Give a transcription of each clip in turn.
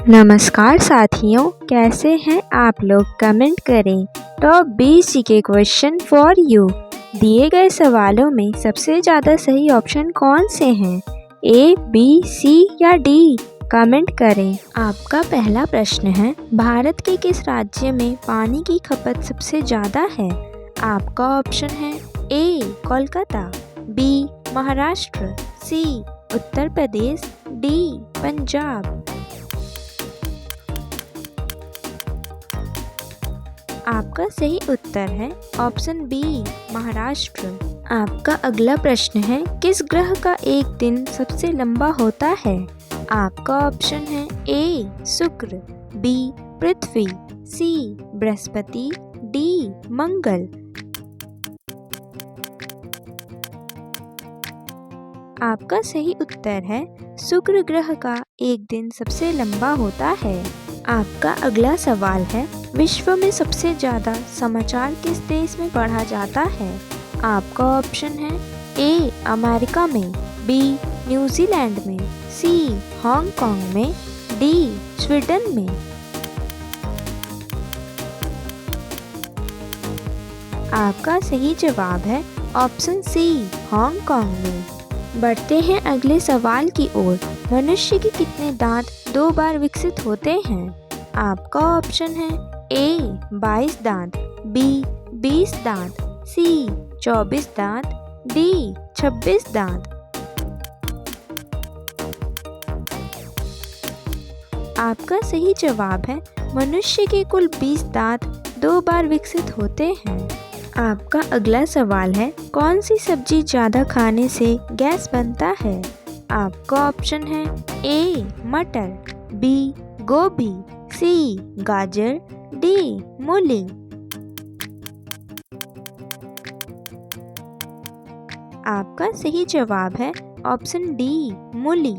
नमस्कार साथियों, कैसे हैं आप लोग? कमेंट करें। Top 20 GK question for you. दिए गए सवालों में सबसे ज़्यादा सही ऑप्शन कौन से हैं? ए, बी, सी या डी? कमेंट करें। आपका पहला प्रश्न है, भारत के किस राज्य में पानी की खपत सबसे ज़्यादा है? आपका ऑप्शन है ए, कोलकाता, बी, महाराष्ट्र, सी, उत्तर प्रदेश, डी, पंजाब। आपका सही उत्तर है ऑप्शन बी, महाराष्ट्र। आपका अगला प्रश्न है, किस ग्रह का एक दिन सबसे लंबा होता है? आपका ऑप्शन है ए, शुक्र, बी, पृथ्वी, सी, बृहस्पति, डी, मंगल। आपका सही उत्तर है शुक्र ग्रह का एक दिन सबसे लंबा होता है। आपका अगला सवाल है, विश्व में सबसे ज़्यादा समाचार किस देश में पढ़ा जाता है? आपका ऑप्शन है ए, अमेरिका में, बी, न्यूजीलैंड में, सी, हांगकांग में, डी, स्वीडन में। आपका सही जवाब है ऑप्शन सी, हांगकांग में। बढ़ते हैं अगले सवाल की ओर। मनुष्य के कितने दांत 2 बार विकसित होते हैं? आपका ऑप्शन है ए, 22 दांत, बी, 20 दांत, सी, 24 दांत, डी, 26 दांत। आपका सही जवाब है मनुष्य के कुल 20 दांत 2 बार विकसित होते हैं। आपका अगला सवाल है, कौन सी सब्जी ज़्यादा खाने से गैस बनता है? आपका ऑप्शन है ए, मटर, बी, गोभी, सी, गाजर, डी, मूली। आपका सही जवाब है ऑप्शन डी, मूली।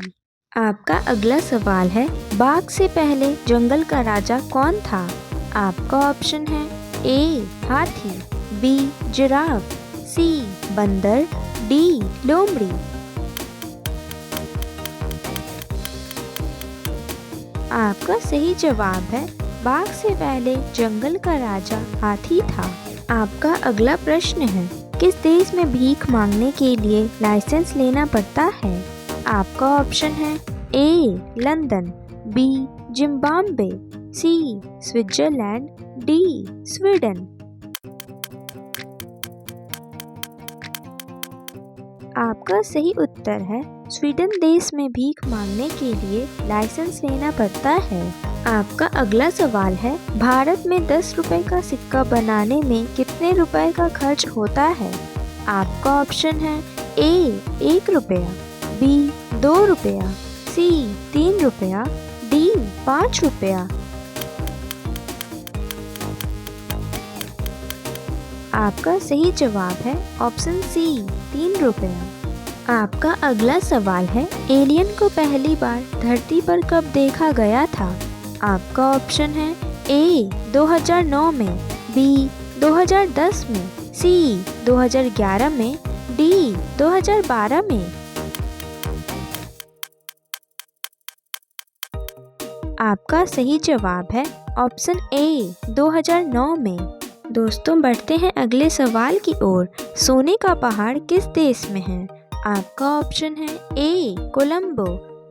आपका अगला सवाल है, बाघ से पहले जंगल का राजा कौन था? आपका ऑप्शन है ए, हाथी, बी, जिराफ, सी, बंदर, डी, लोमड़ी। आपका सही जवाब है बाघ से पहले जंगल का राजा हाथी था। आपका अगला प्रश्न है, किस देश में भीख मांगने के लिए लाइसेंस लेना पड़ता है? आपका ऑप्शन है ए, लंदन, बी, जिम्बाब्वे, सी, स्विट्जरलैंड, डी, स्वीडन। आपका सही उत्तर है स्वीडन देश में भीख मांगने के लिए लाइसेंस लेना पड़ता है। आपका अगला सवाल है, भारत में 10 रुपए का सिक्का बनाने में कितने रुपए का खर्च होता है? आपका ऑप्शन है ए, 1 रुपया, बी, 2 रुपया, सी, 3 रुपया, डी, 5 रुपया। आपका सही जवाब है ऑप्शन सी, 3 रुपया। आपका अगला सवाल है, एलियन को पहली बार धरती पर कब देखा गया था? आपका ऑप्शन है ए, 2009 में, बी, 2010 में, सी, 2011 में, डी, 2012 में। आपका सही जवाब है ऑप्शन ए, 2009 में। दोस्तों, बढ़ते हैं अगले सवाल की ओर। सोने का पहाड़ किस देश में है? आपका ऑप्शन है ए, कोलंबो,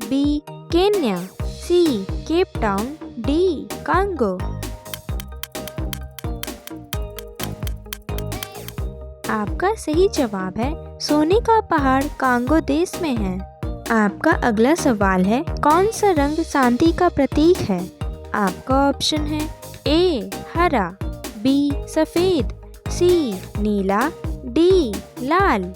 बी, केन्या, सी, केप टाउन, डी, कांगो। आपका सही जवाब है सोने का पहाड़ कांगो देश में है। आपका अगला सवाल है, कौन सा रंग शांति का प्रतीक है? आपका ऑप्शन है ए, हरा, बी, सफेद, सी, नीला, डी, लाल।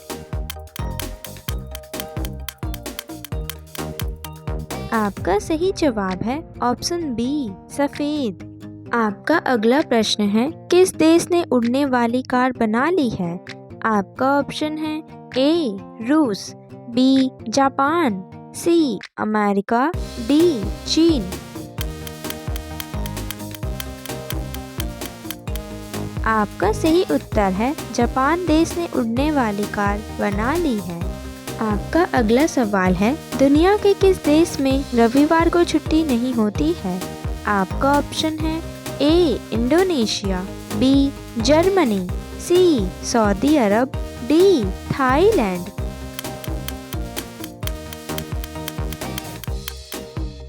आपका सही जवाब है ऑप्शन बी, सफेद। आपका अगला प्रश्न है, किस देश ने उड़ने वाली कार बना ली है? आपका ऑप्शन है ए, रूस, बी, जापान, सी, अमेरिका, डी, चीन। आपका सही उत्तर है जापान देश ने उड़ने वाली कार बना ली है। आपका अगला सवाल है, दुनिया के किस देश में रविवार को छुट्टी नहीं होती है? आपका ऑप्शन है A Indonesia, B Germany, C Saudi Arab, D Thailand.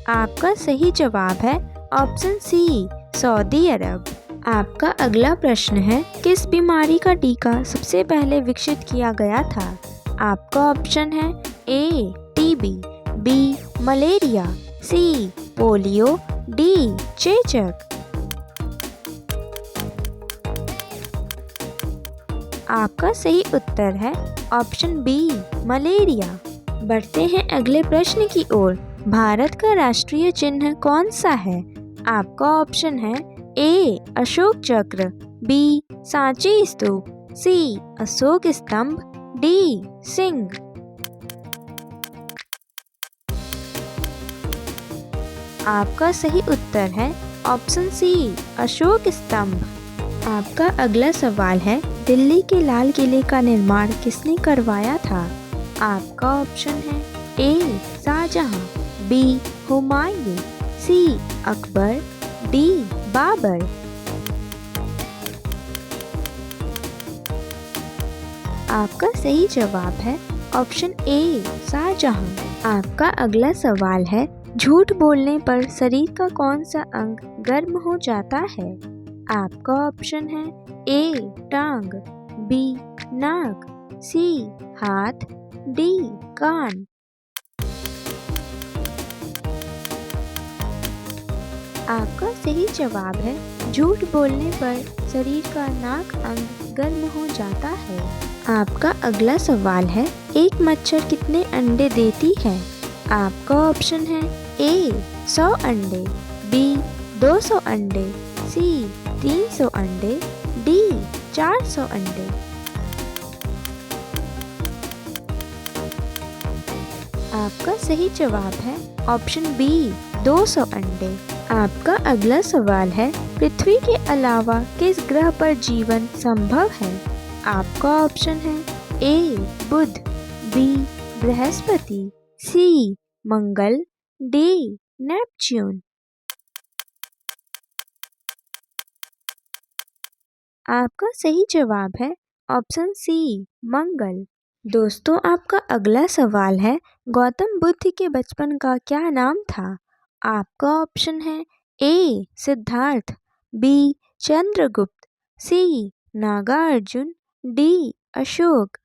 आपका सही जवाब है ऑप्शन सी सऊदी अरब। आपका अगला प्रश्न है, किस बीमारी का टीका सबसे पहले विकसित किया गया था? आपका ऑप्शन है A TB, B malaria, C polio, D चेचक। आपका सही उत्तर है ऑप्शन बी मलेरिया। बढ़ते हैं अगले प्रश्न की ओर। भारत का राष्ट्रीय चिन्ह कौन सा है? आपका ऑप्शन है ए अशोक चक्र, बी सांची स्तूप, सी अशोक स्तंभ, डी सिंह। आपका सही उत्तर है ऑप्शन सी अशोक स्तंभ। आपका अगला सवाल है, दिल्ली के लाल किले का निर्माण किसने करवाया था? आपका ऑप्शन है ए शाहजहां, बी हुमायूं, सी अकबर, डी बाबर। आपका सही जवाब है ऑप्शन ए शाहजहां। आपका अगला सवाल है, झूठ बोलने पर शरीर का कौन सा अंग गर्म हो जाता है? आपका ऑप्शन है ए टांग, बी नाक, सी हाथ, डी कान। आपका सही जवाब है झूठ बोलने पर शरीर का नाक अंग गर्म हो जाता है। आपका अगला सवाल है, एक मच्छर कितने अंडे देती है? आपका ऑप्शन है ए 100 अंडे, बी 200 अंडे, सी 300 अंडे, डी 400 अंडे। आपका सही जवाब है ऑप्शन बी 200 अंडे। आपका अगला सवाल है, पृथ्वी के अलावा किस ग्रह पर जीवन संभव है? आपका ऑप्शन है ए बुध, बी बृहस्पति, सी मंगल, डी नेपच्यून। आपका सही जवाब है ऑप्शन सी मंगल। दोस्तों, आपका अगला सवाल है, गौतम बुद्ध के बचपन का क्या नाम था? आपका ऑप्शन है ए सिद्धार्थ, बी चंद्रगुप्त, सी नागार्जुन, डी अशोक।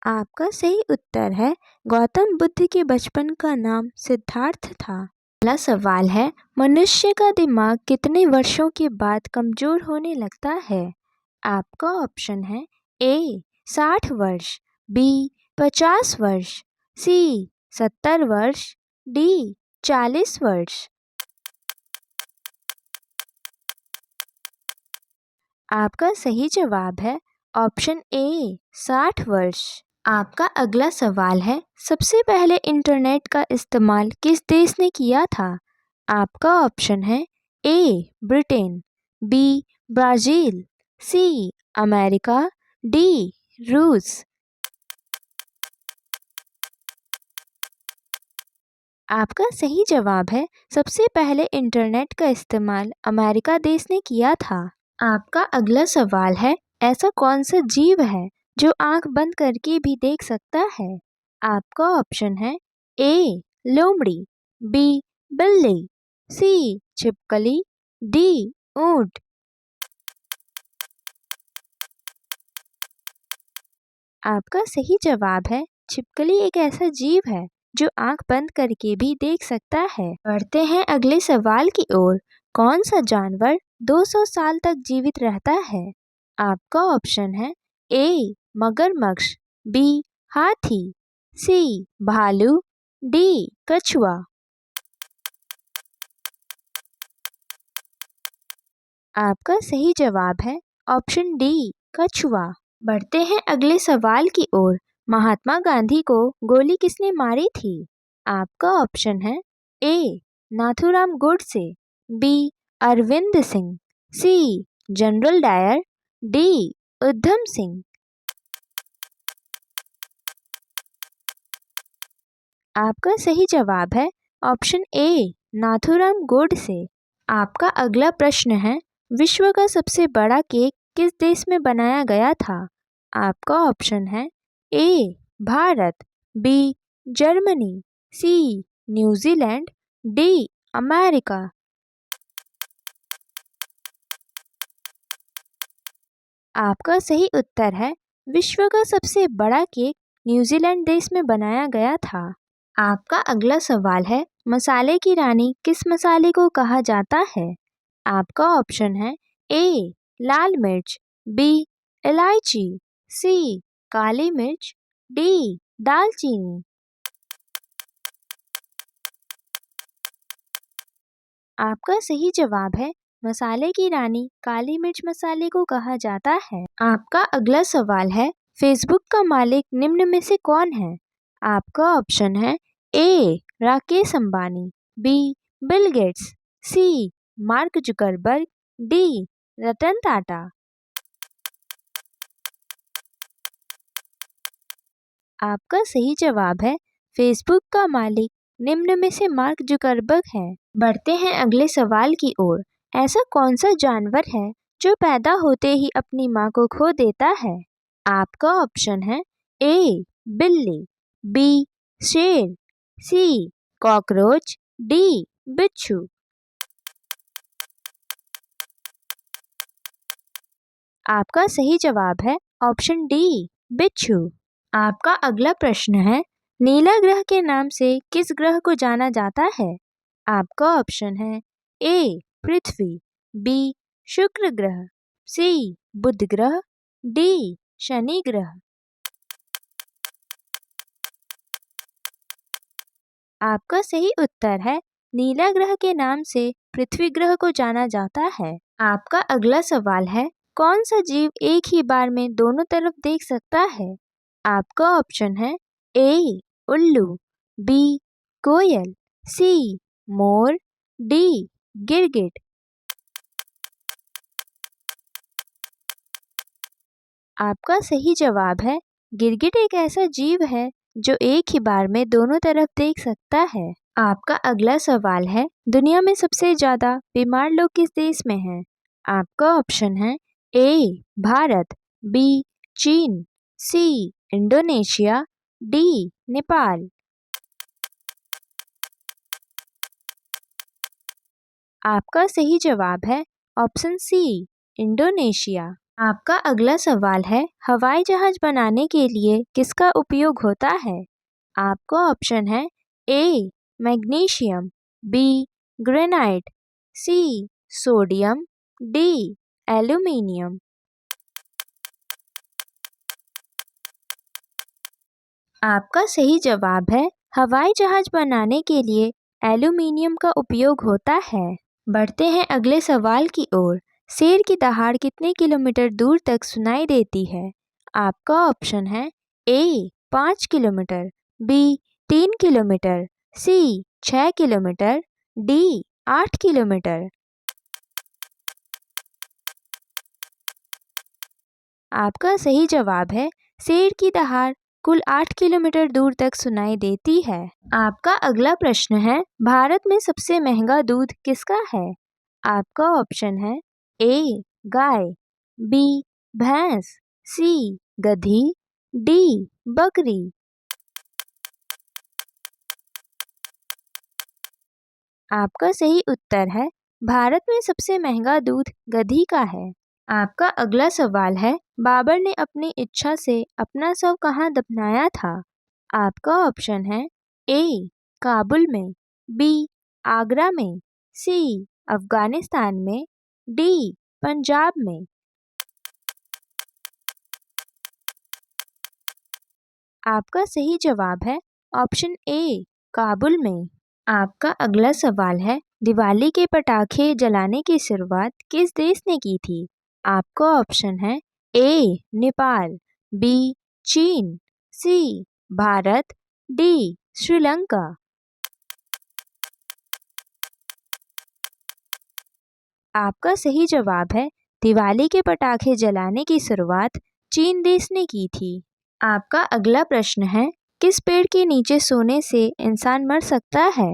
आपका सही उत्तर है गौतम बुद्ध के बचपन का नाम सिद्धार्थ था। अगला सवाल है, मनुष्य का दिमाग कितने वर्षों के बाद कमजोर होने लगता है? आपका ऑप्शन है ए 60 वर्ष, बी 50 वर्ष, सी 70 वर्ष, डी 40 वर्ष। आपका सही जवाब है ऑप्शन ए 60 वर्ष। आपका अगला सवाल है, सबसे पहले इंटरनेट का इस्तेमाल किस देश ने किया था? आपका ऑप्शन है A Britain, B Brazil, C America, D रूस। आपका सही जवाब है सबसे पहले इंटरनेट का इस्तेमाल अमेरिका देश ने किया था। आपका अगला सवाल है, ऐसा कौन सा जीव है जो आंख बंद करके भी देख सकता है? आपका ऑप्शन है ए लोमड़ी, बी बिल्ली, सी छिपकली, डी ऊंट। आपका सही जवाब है छिपकली एक ऐसा जीव है जो आंख बंद करके भी देख सकता है। बढ़ते हैं अगले सवाल की ओर। कौन सा जानवर 200 साल तक जीवित रहता है? आपका ऑप्शन है ए मगरमच्छ, बी हाथी, सी भालू, डी कछुआ। आपका सही जवाब है ऑप्शन डी कछुआ। बढ़ते हैं अगले सवाल की ओर। महात्मा गांधी को गोली किसने मारी थी? आपका ऑप्शन है ए नाथूराम गोडसे, बी अरविंद सिंह, सी general Dyer, D Udham Singh. आपका सही जवाब है ऑप्शन ए, नाथूराम गोडसे। आपका अगला प्रश्न है, विश्व का सबसे बड़ा केक किस देश में बनाया गया था? आपका ऑप्शन है ए, भारत, बी, जर्मनी, सी, न्यूजीलैंड, डी, अमेरिका। आपका सही उत्तर है विश्व का सबसे बड़ा केक न्यूजीलैंड देश में बनाया गया था। आपका अगला सवाल है, मसाले की रानी किस मसाले को कहा जाता है? आपका ऑप्शन है ए, लाल मिर्च, बी, इलायची, सी, काली मिर्च, डी, दालचीनी। आपका सही जवाब है मसाले की रानी काली मिर्च मसाले को कहा जाता है। आपका अगला सवाल है, फेसबुक का मालिक निम्न में से कौन है? आपका ऑप्शन है A, Rakesh Ambani, B, Bill Gates, C, Mark Zuckerberg, D, Ratan Tata. आपका सही जवाब है फेसबुक का मालिक निम्न में से मार्क जुकरबर्ग है। बढ़ते हैं अगले सवाल की ओर। ऐसा कौन सा जानवर है जो पैदा होते ही अपनी मां को खो देता है? आपका ऑप्शन है ए, बिल्ली, बी, शेर, सी, कॉकरोच, डी, बिच्छू। आपका सही जवाब है ऑप्शन डी, बिच्छू। आपका अगला प्रश्न है, नीला ग्रह के नाम से किस ग्रह को जाना जाता है? आपका ऑप्शन है ए, पृथ्वी, बी, शुक्र ग्रह, सी, बुध ग्रह, डी, शनि ग्रह। आपका सही उत्तर है नीला ग्रह के नाम से पृथ्वी ग्रह को जाना जाता है। आपका अगला सवाल है, कौन सा जीव एक ही बार में दोनों तरफ देख सकता है? आपका ऑप्शन है ए, उल्लू, बी, कोयल, सी, मोर, डी, गिरगिट। आपका सही जवाब है गिरगिट एक ऐसा जीव है जो एक ही बार में दोनों तरफ देख सकता है। आपका अगला सवाल है, दुनिया में सबसे ज्यादा बीमार लोग किस देश में हैं? आपका ऑप्शन है ए, भारत, बी, चीन, सी, इंडोनेशिया, डी, नेपाल। आपका सही जवाब है ऑप्शन सी, इंडोनेशिया। आपका अगला सवाल है, हवाई जहाज बनाने के लिए किसका उपयोग होता है? आपका ऑप्शन है ए, मैग्नीशियम, बी, ग्रेनाइट, सी, सोडियम, डी, एल्यूमीनियम। आपका सही जवाब है हवाई जहाज बनाने के लिए एल्यूमीनियम का उपयोग होता है। बढ़ते हैं अगले सवाल की ओर। शेर की दहाड़ कितने किलोमीटर दूर तक सुनाई देती है? आपका ऑप्शन है ए, 5 किलोमीटर, बी, 3 किलोमीटर, सी, 6 किलोमीटर, डी, 8 किलोमीटर। आपका सही जवाब है शेर की दहाड़ कुल 8 किलोमीटर दूर तक सुनाई देती है। आपका अगला प्रश्न है, भारत में सबसे महंगा दूध किसका है? आपका ऑप्शन है ए, गाय, बी, भैंस, सी, गधी, डी, बकरी। आपका सही उत्तर है भारत में सबसे महंगा दूध गधी का है। आपका अगला सवाल है, बाबर ने अपनी इच्छा से अपना शव कहाँ दफनाया था? आपका ऑप्शन है ए, काबुल में, बी, आगरा में, सी, अफगानिस्तान में, डी, पंजाब में। आपका सही जवाब है ऑप्शन ए, काबुल में। आपका अगला सवाल है, दिवाली के पटाखे जलाने की शुरुआत किस देश ने की थी? आपका ऑप्शन है ए, नेपाल, बी, चीन, सी, भारत, डी, श्रीलंका। आपका सही जवाब है दिवाली के पटाखे जलाने की शुरुआत चीन देश ने की थी। आपका अगला प्रश्न है, किस पेड़ के नीचे सोने से इंसान मर सकता है?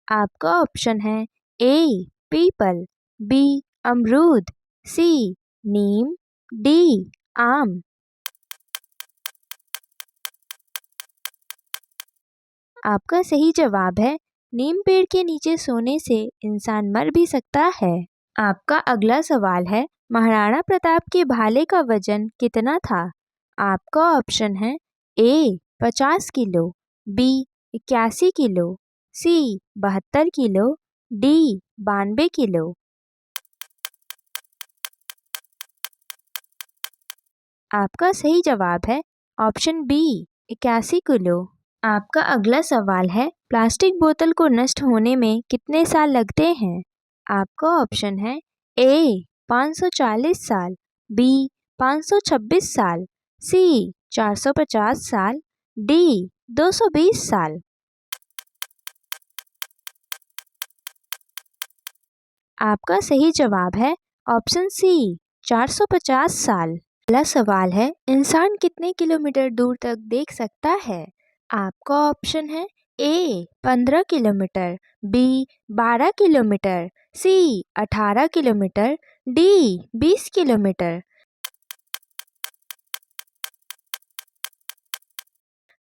आपका ऑप्शन है ए पीपल, बी अमरूद, सी नीम, डी आम। आपका सही जवाब है नीम पेड़ के नीचे सोने से इंसान मर भी सकता है। आपका अगला सवाल है, महाराणा प्रताप के भाले का वजन कितना था? आपका ऑप्शन है ए 50 किलो, बी 81 किलो, सी 72 किलो, डी 92 किलो। आपका सही जवाब है ऑप्शन बी 81 किलो। आपका अगला सवाल है, प्लास्टिक बोतल को नष्ट होने में कितने साल लगते हैं? आपका ऑप्शन है ए 540 साल, बी 526 साल, सी 450 साल, डी 220 साल। आपका सही जवाब है ऑप्शन सी 450 साल। अगला सवाल है, इंसान कितने किलोमीटर दूर तक देख सकता है? आपका ऑप्शन है ए 15 किलोमीटर, बी 12 किलोमीटर, सी 18 किलोमीटर, डी 20 किलोमीटर।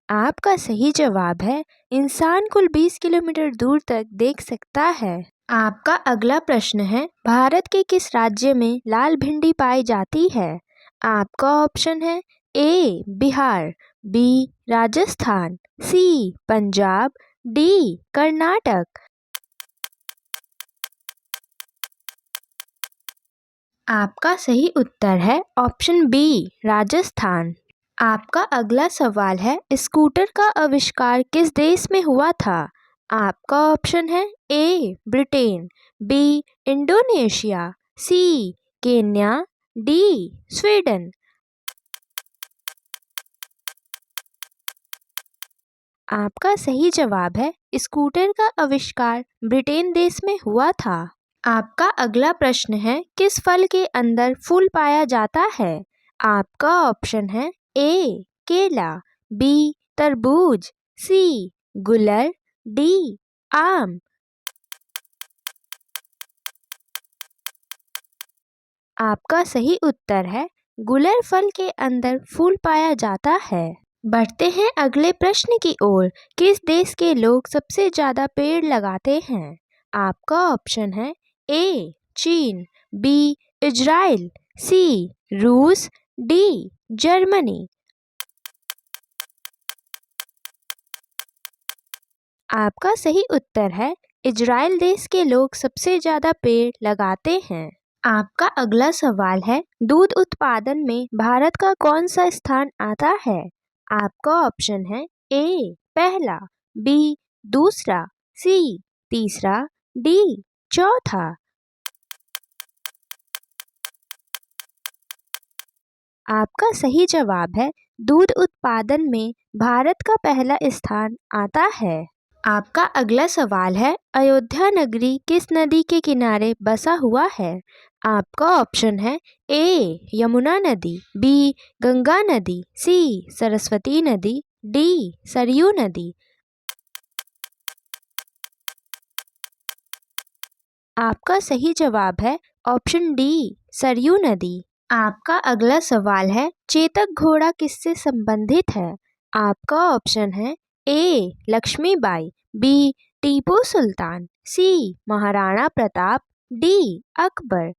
आपका सही जवाब है इंसान कुल 20 किलोमीटर दूर तक देख सकता है। आपका अगला प्रश्न है, भारत के किस राज्य में लाल भिंडी पाई जाती है? आपका ऑप्शन है ए बिहार, बी राजस्थान, सी पंजाब, डी कर्नाटक। आपका सही उत्तर है ऑप्शन बी राजस्थान। आपका अगला सवाल है, स्कूटर का आविष्कार किस देश में हुआ था? आपका ऑप्शन है A Britain, B Indonesia, C Kenya, D Sweden. आपका सही जवाब है स्कूटर का आविष्कार ब्रिटेन देश में हुआ था। आपका अगला प्रश्न है, किस फल के अंदर फूल पाया जाता है? आपका ऑप्शन है ए केला, बी तरबूज, सी गुलर, डी आम। आपका सही उत्तर है गुलर फल के अंदर फूल पाया जाता है। बढ़ते हैं अगले प्रश्न की ओर, किस देश के लोग सबसे ज़्यादा पेड़ लगाते हैं? आपका ऑप्शन है ए चीन, बी इजराइल, सी रूस, डी जर्मनी। आपका सही उत्तर है इजराइल देश के लोग सबसे ज़्यादा पेड़ लगाते हैं। आपका अगला सवाल है, दूध उत्पादन में भारत का कौन सा स्थान आता है? आपका ऑप्शन है ए पहला, बी दूसरा, सी तीसरा, डी चौथा। आपका सही जवाब है दूध उत्पादन में भारत का पहला स्थान आता है। आपका अगला सवाल है, अयोध्या नगरी किस नदी के किनारे बसा हुआ है? आपका ऑप्शन है ए यमुना नदी, बी गंगा नदी, सी सरस्वती नदी, डी सरयू नदी। आपका सही जवाब है ऑप्शन डी सरयू नदी। आपका अगला सवाल है, चेतक घोड़ा किससे संबंधित है? आपका ऑप्शन है ए लक्ष्मीबाई, बी टीपू सुल्तान, सी महाराणा प्रताप, डी अकबर।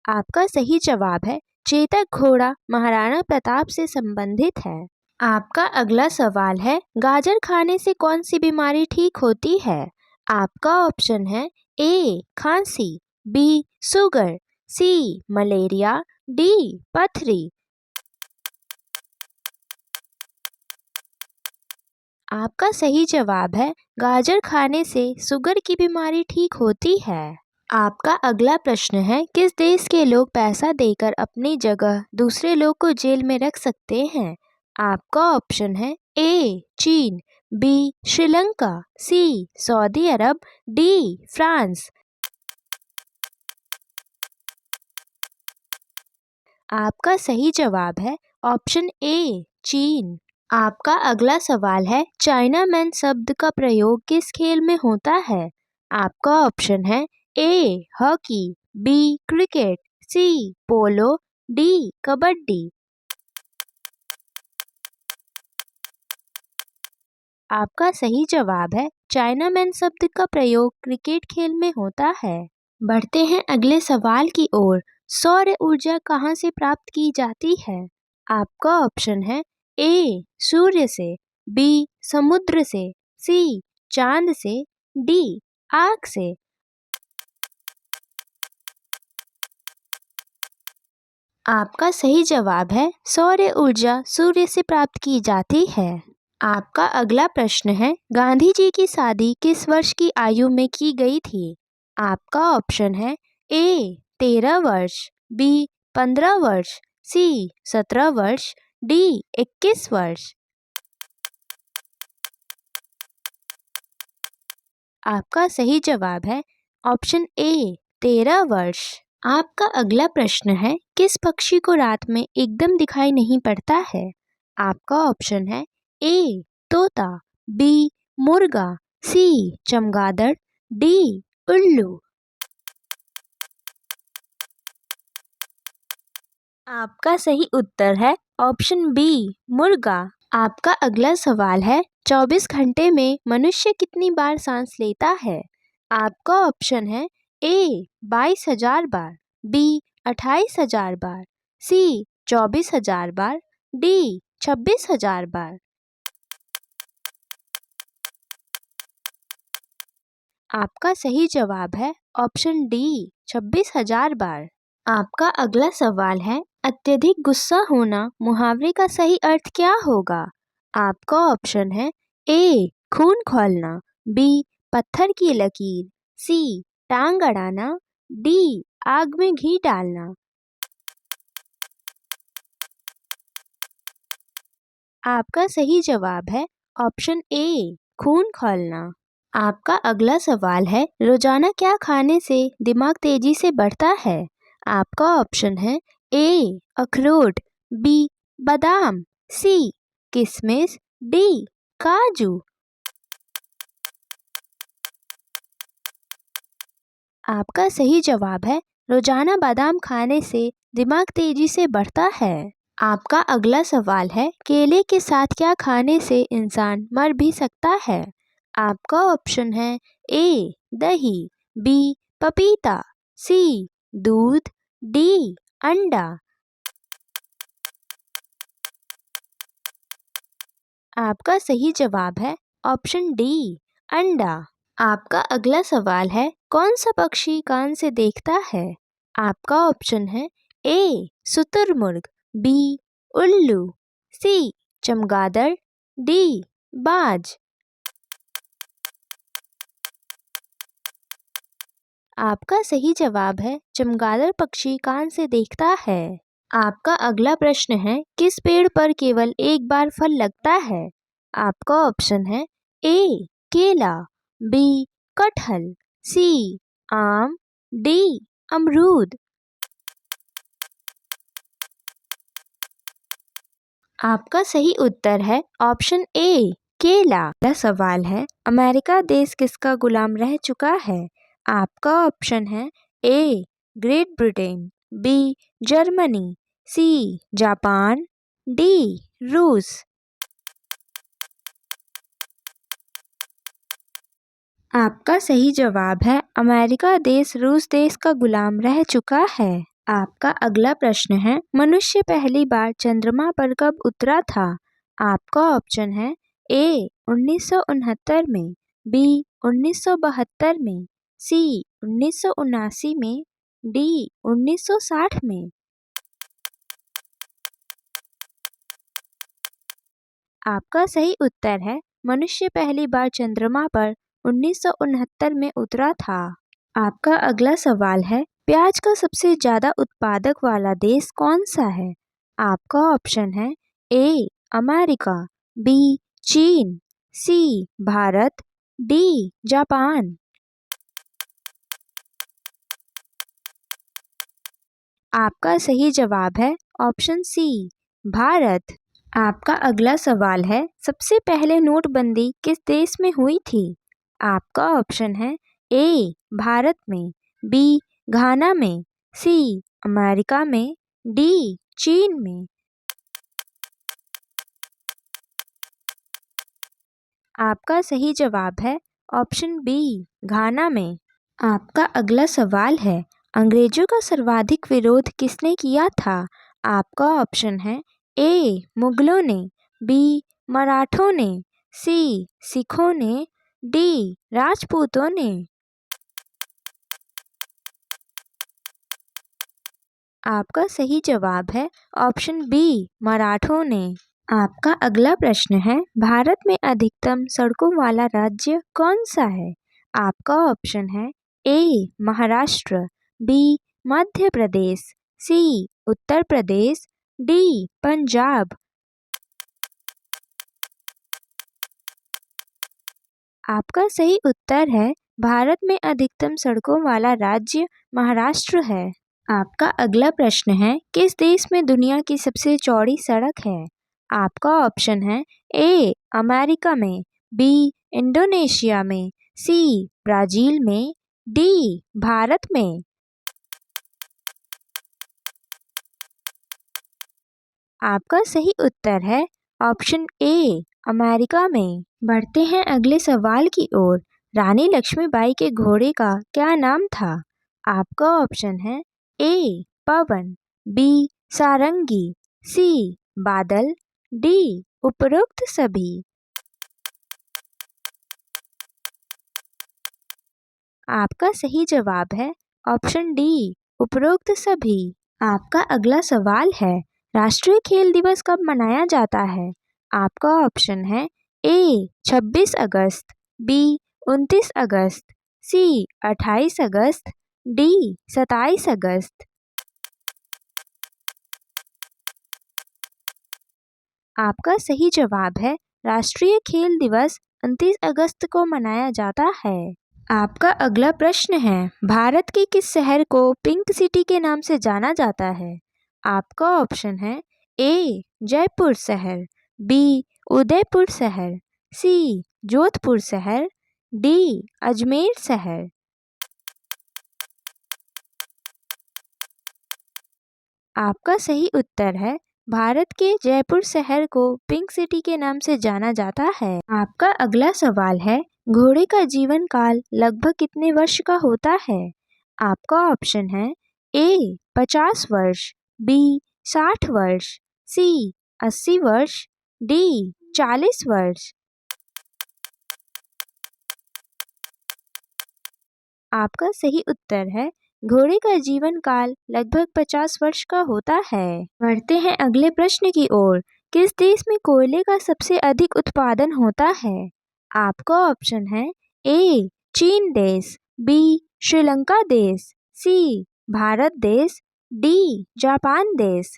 आपका सही जवाब है चेतक घोड़ा महाराणा प्रताप से संबंधित है। आपका अगला सवाल है, गाजर खाने से कौन सी बीमारी ठीक होती है? आपका ऑप्शन है ए खांसी, बी शुगर, सी मलेरिया, डी पथरी। आपका सही जवाब है गाजर खाने से शुगर की बीमारी ठीक होती है। आपका अगला प्रश्न है, किस देश के लोग पैसा देकर अपनी जगह दूसरे लोग को जेल में रख सकते हैं? आपका ऑप्शन है ए चीन, बी श्रीलंका, सी सऊदी अरब, डी फ्रांस। आपका सही जवाब है ऑप्शन ए चीन। आपका अगला सवाल है चाइना मैन शब्द का प्रयोग किस खेल में होता है? आपका ऑप्शन है A hockey, B cricket, C polo, D kabaddi. आपका सही जवाब है चाइना मैन शब्द का प्रयोग क्रिकेट खेल में होता है। बढ़ते हैं अगले सवाल की ओर। सौर ऊर्जा कहाँ से प्राप्त की जाती है? आपका ऑप्शन है ए सूर्य से, बी समुद्र से, सी चांद से, डी आग से। आपका सही जवाब है सौर ऊर्जा सूर्य से प्राप्त की जाती है। आपका अगला प्रश्न है गांधी जी की शादी किस वर्ष की आयु में की गई थी? आपका ऑप्शन है ए 13 वर्ष, बी 15 वर्ष, सी 17 वर्ष, डी 21 वर्ष। आपका सही जवाब है ऑप्शन ए 13 वर्ष। आपका अगला प्रश्न है किस पक्षी को रात में एकदम दिखाई नहीं पड़ता है? आपका ऑप्शन है ए तोता, बी मुर्गा, सी चमगादड़, डी उल्लू। आपका सही उत्तर है ऑप्शन बी मुर्गा। आपका अगला सवाल है 24 घंटे में मनुष्य कितनी बार सांस लेता है? आपका ऑप्शन है ए 22,000 बार, बी 28,000 बार, सी 24,000 बार, डी 26,000 बार। आपका सही जवाब है ऑप्शन डी 26,000 बार। आपका अगला सवाल है अत्यधिक गुस्सा होना मुहावरे का सही अर्थ क्या होगा? आपका ऑप्शन है ए खून खौलना, बी पत्थर की लकीर, सी टांग अड़ाना, डी आग में घी डालना। आपका सही जवाब है ऑप्शन ए खून खौलना। आपका अगला सवाल है रोजाना क्या खाने से दिमाग तेजी से बढ़ता है? आपका ऑप्शन है ए अखरोट, बी बादाम, सी किशमिश, डी काजू। आपका सही जवाब है रोजाना बादाम खाने से दिमाग तेजी से बढ़ता है। आपका अगला सवाल है केले के साथ क्या खाने से इंसान मर भी सकता है? आपका ऑप्शन है ए दही, बी पपीता, सी दूध, डी अंडा। आपका सही जवाब है ऑप्शन डी अंडा। आपका अगला सवाल है कौन सा पक्षी कान से देखता है? आपका ऑप्शन है ए शुतुरमुर्ग, बी उल्लू, सी चमगादड़, डी बाज। आपका सही जवाब है चमगादड़ पक्षी कान से देखता है। आपका अगला प्रश्न है किस पेड़ पर केवल एक बार फल लगता है? आपका ऑप्शन है ए केला, बी कटहल, सी आम, डी अमरूद। आपका सही उत्तर है ऑप्शन ए केला। अगला सवाल है अमेरिका देश किसका गुलाम रह चुका है? आपका ऑप्शन है A Great Britain, B Germany, C Japan, D रूस। आपका सही जवाब है अमेरिका देश रूस देश का गुलाम रह चुका है। आपका अगला प्रश्न है मनुष्य पहली बार चंद्रमा पर कब उतरा था? आपका ऑप्शन है ए 1969 में, बी 1972 में, सी 1979 में, डी 1960 में। आपका सही उत्तर है मनुष्य पहली बार चंद्रमा पर 1969 में उतरा था। आपका अगला सवाल है प्याज का सबसे ज्यादा उत्पादक वाला देश कौन सा है? आपका ऑप्शन है ए अमेरिका, बी चीन, सी भारत, डी जापान। आपका सही जवाब है ऑप्शन सी भारत। आपका अगला सवाल है, सबसे पहले नोटबंदी किस देश में हुई थी? आपका ऑप्शन है ए भारत में, बी घाना में, सी अमेरिका में, डी चीन में। आपका सही जवाब है ऑप्शन बी घाना में। आपका अगला सवाल है, अंग्रेजों का सर्वाधिक विरोध किसने किया था? आपका ऑप्शन है ए मुगलों ने, बी मराठों ने, सी सिखों ने, डी राजपूतों ने। आपका सही जवाब है ऑप्शन बी मराठों ने। आपका अगला प्रश्न है, भारत में अधिकतम सड़कों वाला राज्य कौन सा है? आपका ऑप्शन है ए महाराष्ट्र, बी मध्य प्रदेश, सी उत्तर प्रदेश, डी पंजाब। आपका सही उत्तर है भारत में अधिकतम सड़कों वाला राज्य महाराष्ट्र है। आपका अगला प्रश्न है, किस देश में दुनिया की सबसे चौड़ी सड़क है? आपका ऑप्शन है ए अमेरिका में, बी इंडोनेशिया में, सी ब्राजील में, डी भारत में। आपका सही उत्तर है ऑप्शन ए अमेरिका में। बढ़ते हैं अगले सवाल की ओर। रानी लक्ष्मीबाई के घोड़े का क्या नाम था? आपका ऑप्शन है ए पवन, बी सारंगी, सी बादल, डी उपरोक्त सभी। आपका सही जवाब है ऑप्शन डी उपरोक्त सभी। आपका अगला सवाल है, राष्ट्रीय खेल दिवस कब मनाया जाता है? आपका ऑप्शन है ए 26 अगस्त, बी 29 अगस्त, सी 28 अगस्त, डी 27 अगस्त। आपका सही जवाब है राष्ट्रीय खेल दिवस 29 अगस्त को मनाया जाता है। आपका अगला प्रश्न है, भारत के किस शहर को पिंक सिटी के नाम से जाना जाता है? आपका ऑप्शन है ए जयपुर शहर, बी उदयपुर शहर, सी जोधपुर शहर, डी अजमेर शहर। आपका सही उत्तर है भारत के जयपुर शहर को पिंक सिटी के नाम से जाना जाता है। आपका अगला सवाल है, घोड़े का जीवन काल लगभग कितने वर्ष का होता है? आपका ऑप्शन है ए 50 वर्ष, बी 60 वर्ष, सी 80 वर्ष, डी 40 वर्ष। आपका सही उत्तर है घोड़े का जीवन काल लगभग 50 वर्ष का होता है। बढ़ते हैं अगले प्रश्न की ओर। किस देश में कोयले का सबसे अधिक उत्पादन होता है? आपका ऑप्शन है ए चीन देश, बी श्रीलंका देश, सी भारत देश, डी जापान देश।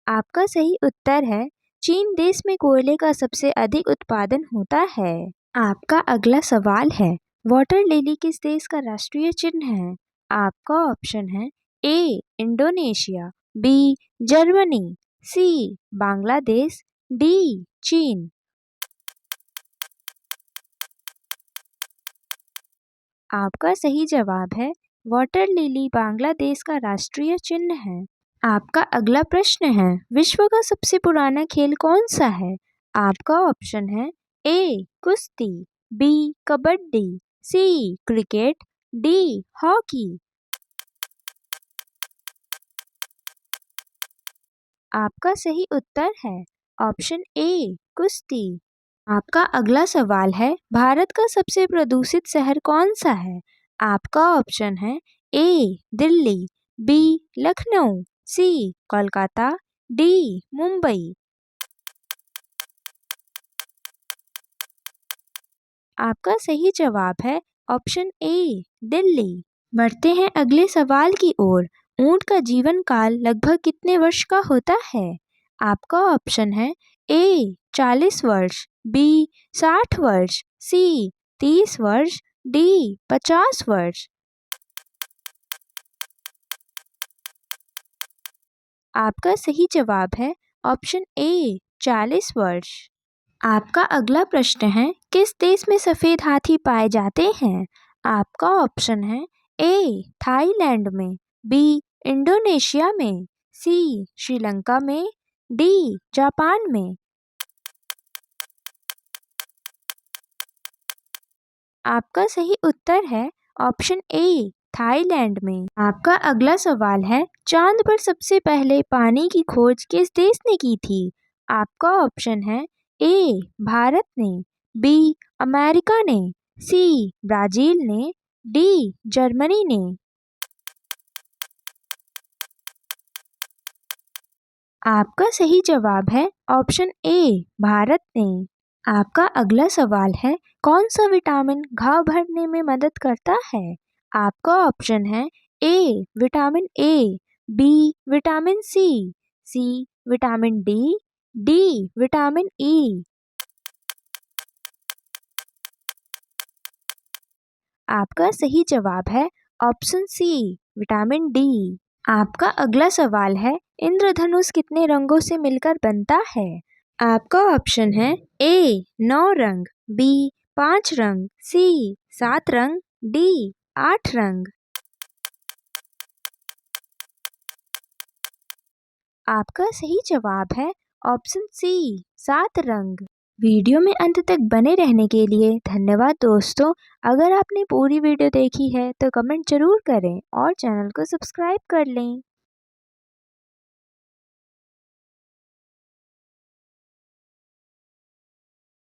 आपका सही उत्तर है चीन देश में कोयले का सबसे अधिक उत्पादन होता है। आपका अगला सवाल है, वाटर लिली किस देश का राष्ट्रीय चिन्ह है? आपका ऑप्शन है A Indonesia, B Germany, C Bangladesh, D चीन। आपका सही जवाब है वाटर लिली बांग्लादेश का राष्ट्रीय चिन्ह है। आपका अगला प्रश्न है, विश्व का सबसे पुराना खेल कौन सा है? आपका ऑप्शन है ए कुश्ती, बी कबड्डी, सी क्रिकेट, डी हॉकी। आपका सही उत्तर है ऑप्शन ए कुश्ती। आपका अगला सवाल है, भारत का सबसे प्रदूषित शहर कौन सा है? आपका ऑप्शन है ए दिल्ली, बी लखनऊ, सी कोलकाता, डी मुंबई। आपका सही जवाब है ऑप्शन ए दिल्ली। बढ़ते हैं अगले सवाल की ओर। ऊंट का जीवन काल लगभग कितने वर्ष का होता है? आपका ऑप्शन है ए 40 वर्ष, बी 60 वर्ष, सी 30 वर्ष, डी 50 वर्ष। आपका सही जवाब है ऑप्शन ए 40 वर्ष। आपका अगला प्रश्न है, किस देश में सफ़ेद हाथी पाए जाते हैं? आपका ऑप्शन है ए थाईलैंड में, बी इंडोनेशिया में, सी श्रीलंका में, डी जापान में। आपका सही उत्तर है ऑप्शन ए थाईलैंड में। आपका अगला सवाल है, चांद पर सबसे पहले पानी की खोज किस देश ने की थी? आपका ऑप्शन है ए भारत ने, बी अमेरिका ने, सी ब्राज़ील ने, डी जर्मनी ने। आपका सही जवाब है ऑप्शन ए भारत ने। आपका अगला सवाल है, कौन सा विटामिन घाव भरने में मदद करता है? आपका ऑप्शन है A vitamin A, B vitamin C, C vitamin D, D vitamin E. आपका सही जवाब है ऑप्शन सी विटामिन डी। आपका अगला सवाल है, इंद्रधनुष कितने रंगों से मिलकर बनता है? आपका ऑप्शन है ए 9 रंग, बी 5 रंग, सी 7 रंग, डी 8 रंग। आपका सही जवाब है ऑप्शन सी 7 रंग। वीडियो में अंत तक बने रहने के लिए धन्यवाद दोस्तों। अगर आपने पूरी वीडियो देखी है तो कमेंट जरूर करें और चैनल को सब्सक्राइब कर लें।